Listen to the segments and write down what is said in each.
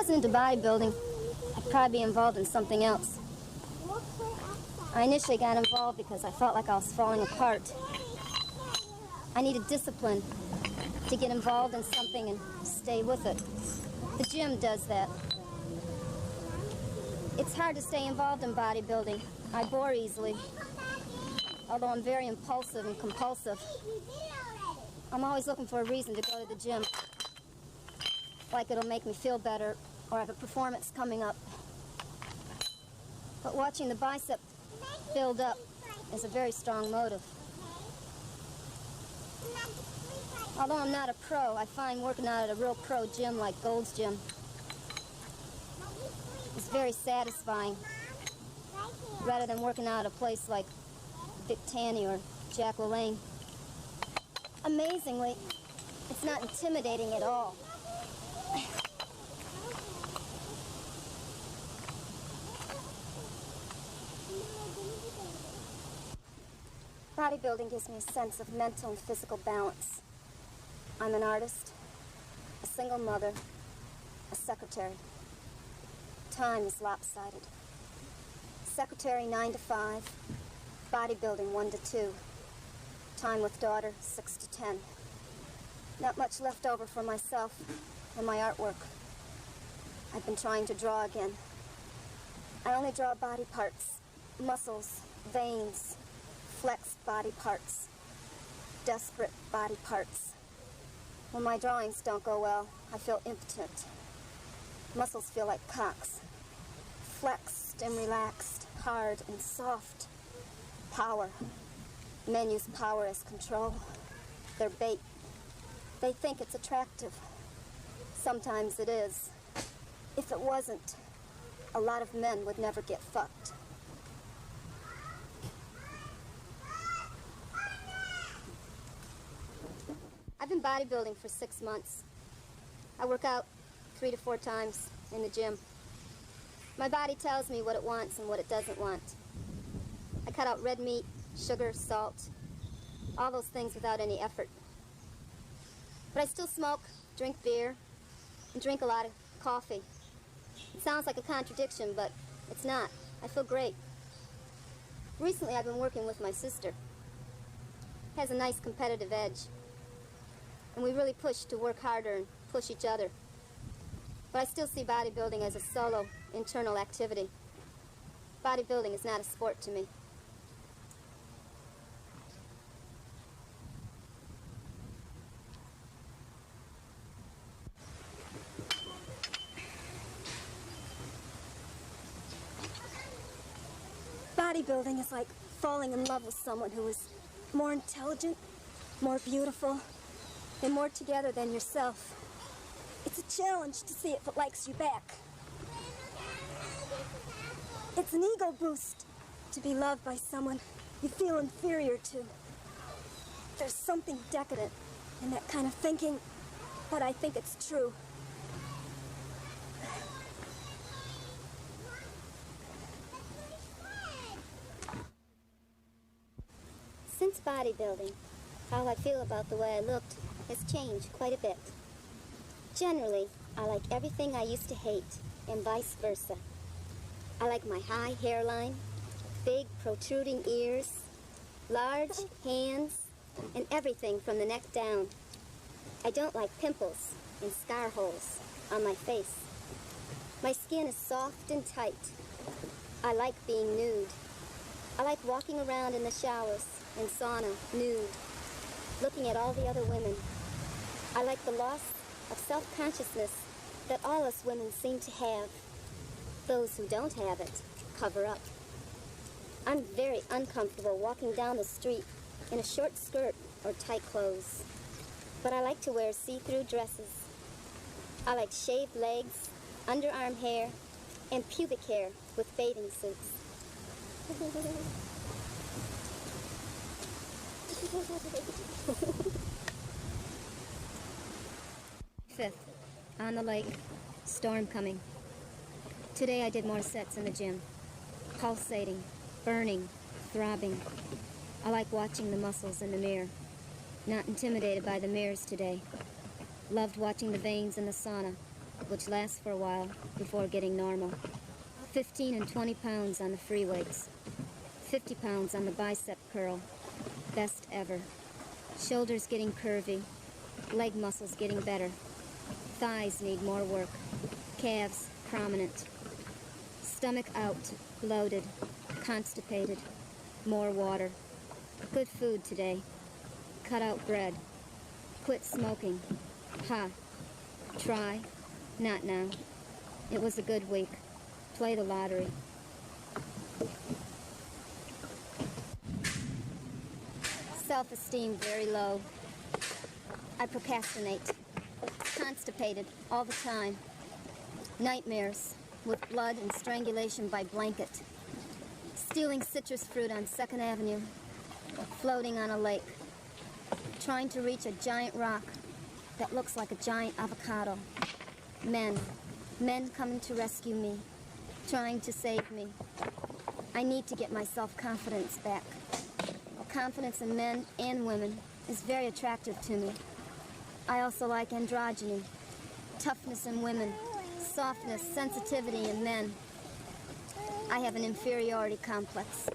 wasn't into bodybuilding, I'd probably be involved in something else. I initially got involved because I felt like I was falling apart. I needed discipline to get involved in something and stay with it. The gym does that. It's hard to stay involved in bodybuilding. I bore easily, although I'm very impulsive and compulsive. I'm always looking for a reason to go to the gym, like it'll make me feel better or have a performance coming up. But watching the bicep build up is a very strong motive. Although I'm not a pro, I find working out at a real pro gym like Gold's Gym is very satisfying, rather than working out at a place like Vic Tanny or Jack LaLanne. Amazingly, it's not intimidating at all. Bodybuilding gives me a sense of mental and physical balance. I'm an artist, a single mother, a secretary. Time is lopsided. Secretary 9 to 5, bodybuilding 1 to 2. Time with daughter 6 to 10. Not much left over for myself and my artwork. I've been trying to draw again. I only draw body parts, muscles, veins, flexed body parts, desperate body parts. When my drawings don't go well, I feel impotent. Muscles feel like cocks, flexed and relaxed, hard and soft. Power. Men use power as control. They're bait. They think it's attractive. Sometimes it is. If it wasn't, a lot of men would never get fucked. I've been bodybuilding for 6 months. I work out 3 to 4 times in the gym. My body tells me what it wants and what it doesn't want. I cut out red meat, sugar, salt, all those things without any effort. But I still smoke, drink beer, and drink a lot of coffee. It sounds like a contradiction, but it's not. I feel great. Recently, I've been working with my sister. Has a nice competitive edge. And we really push to work harder and push each other. But I still see bodybuilding as a solo, internal activity. Bodybuilding is not a sport to me. Bodybuilding is like falling in love with someone who is more intelligent, more beautiful, and more together than yourself. It's a challenge to see if it likes you back. It's an ego boost to be loved by someone you feel inferior to. There's something decadent in that kind of thinking, but I think it's true. Since bodybuilding, how I feel about the way I looked has changed quite a bit. Generally, I like everything I used to hate, and vice versa. I like my high hairline, big protruding ears, large hands, and everything from the neck down. I don't like pimples and scar holes on my face. My skin is soft and tight. I like being nude. I like walking around in the showers and sauna nude, looking at all the other women. I like the loss of self-consciousness that all us women seem to have. Those who don't have it cover up. I'm very uncomfortable walking down the street in a short skirt or tight clothes, but I like to wear see-through dresses. I like shaved legs, underarm hair, and pubic hair with bathing suits. Fifth, on the lake, storm coming. Today I did more sets in the gym. Pulsating, burning, throbbing. I like watching the muscles in the mirror. Not intimidated by the mirrors today. Loved watching the veins in the sauna. which lasts for a while before getting normal. 15 and 20 pounds on the free weights. 50 pounds on the bicep curl. Best ever. Shoulders getting curvy. Leg muscles getting better. Thighs need more work. Calves prominent. Stomach out, bloated, constipated. More water. Good food today. Cut out bread. Quit smoking. Ha. Try. Not now. It was a good week. Play the lottery. Self-esteem very low. I procrastinate. Constipated all the time. Nightmares with blood and strangulation by blanket. Stealing citrus fruit on 2nd Avenue. Floating on a lake. Trying to reach a giant rock that looks like a giant avocado. Men. Men coming to rescue me. Trying to save me. I need to get my self-confidence back. Confidence in men and women is very attractive to me. I also like androgyny, toughness in women, softness, sensitivity in men. I have an inferiority complex.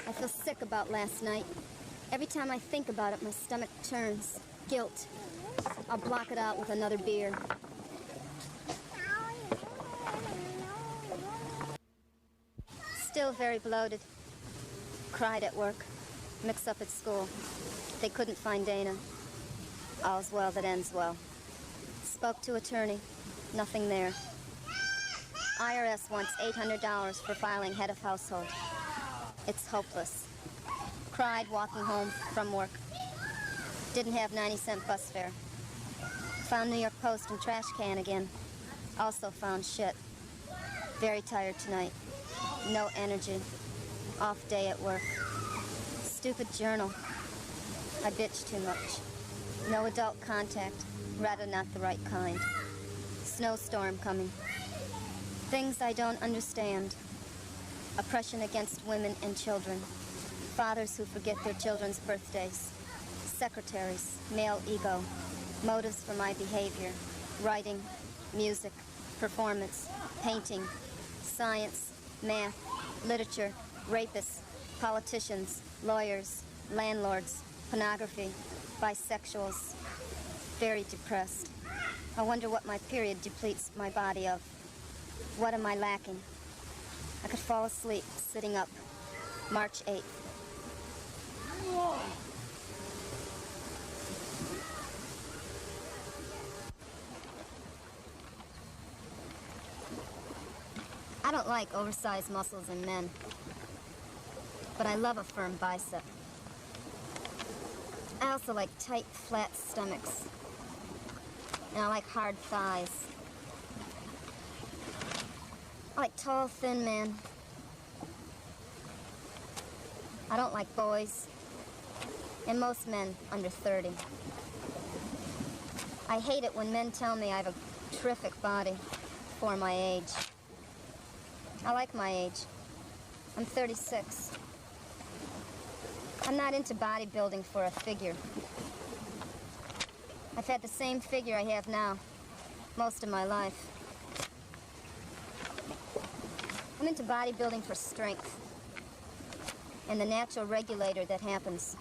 I feel sick about last night. Every time I think about it, my stomach turns. Guilt. I'll block it out with another beer. Still very bloated. Cried at work. Mix up at school. They couldn't find Dana. All's well that ends well. Spoke to attorney. Nothing there. IRS wants $800 for filing head of household. It's hopeless. Cried walking home from work. Didn't have 90-cent bus fare. Found New York Post and trash can again. Also found shit. Very tired tonight. No energy. Off day at work. Stupid journal. I bitch too much. No adult contact. Rather not the right kind. Snowstorm coming. Things I don't understand. Oppression against women and children. Fathers who forget their children's birthdays. Secretaries. Male ego. Motives for my behavior. Writing. Music. Performance. Painting. Science. Math. Literature. Rapists. Politicians. Lawyers, landlords, pornography, bisexuals. Very depressed. I wonder what my period depletes my body of. What am I lacking? I could fall asleep sitting up. March 8th. I don't like oversized muscles in men. But I love a firm bicep. I also like tight, flat stomachs. And I like hard thighs. I like tall, thin men. I don't like boys. And most men under 30. I hate it when men tell me I have a terrific body for my age. I like my age. I'm 36. I'm not into bodybuilding for a figure. I've had the same figure I have now most of my life. I'm into bodybuilding for strength and the natural regulator that happens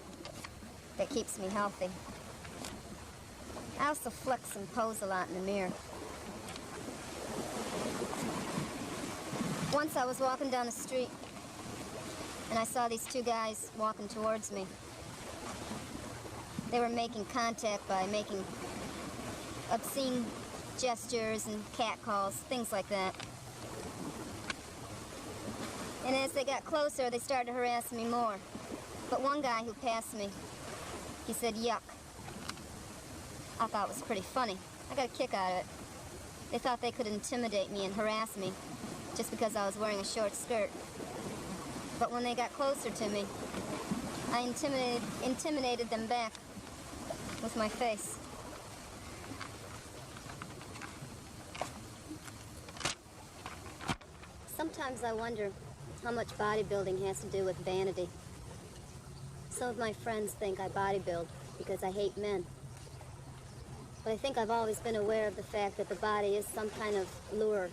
that keeps me healthy. I also flex and pose a lot in the mirror. Once I was walking down the street and I saw these two guys walking towards me. They were making contact by making obscene gestures and catcalls, things like that. And as they got closer, they started to harass me more. But one guy who passed me, he said, "Yuck." I thought it was pretty funny. I got a kick out of it. They thought they could intimidate me and harass me just because I was wearing a short skirt. But when they got closer to me, I intimidated them back with my face. Sometimes I wonder how much bodybuilding has to do with vanity. Some of my friends think I bodybuild because I hate men. But I think I've always been aware of the fact that the body is some kind of lure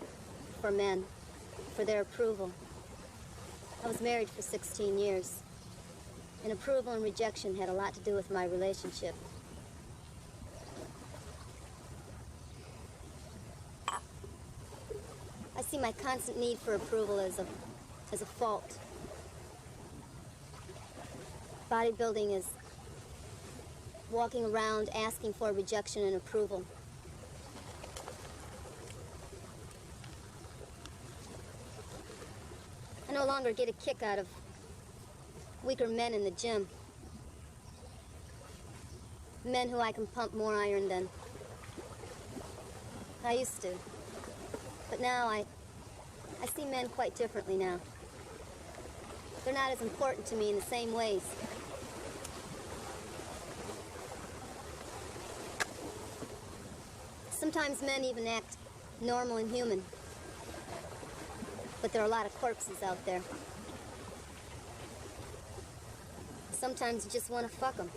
for men, for their approval. I was married for 16 years, and approval and rejection had a lot to do with my relationship. I see my constant need for approval as a fault. Bodybuilding is walking around asking for rejection and approval. I no longer get a kick out of weaker men in the gym. Men who I can pump more iron than I used to. But now I see men quite differently now. They're not as important to me in the same ways. Sometimes men even act normal and human. But there are a lot of corpses out there. Sometimes you just want to fuck them.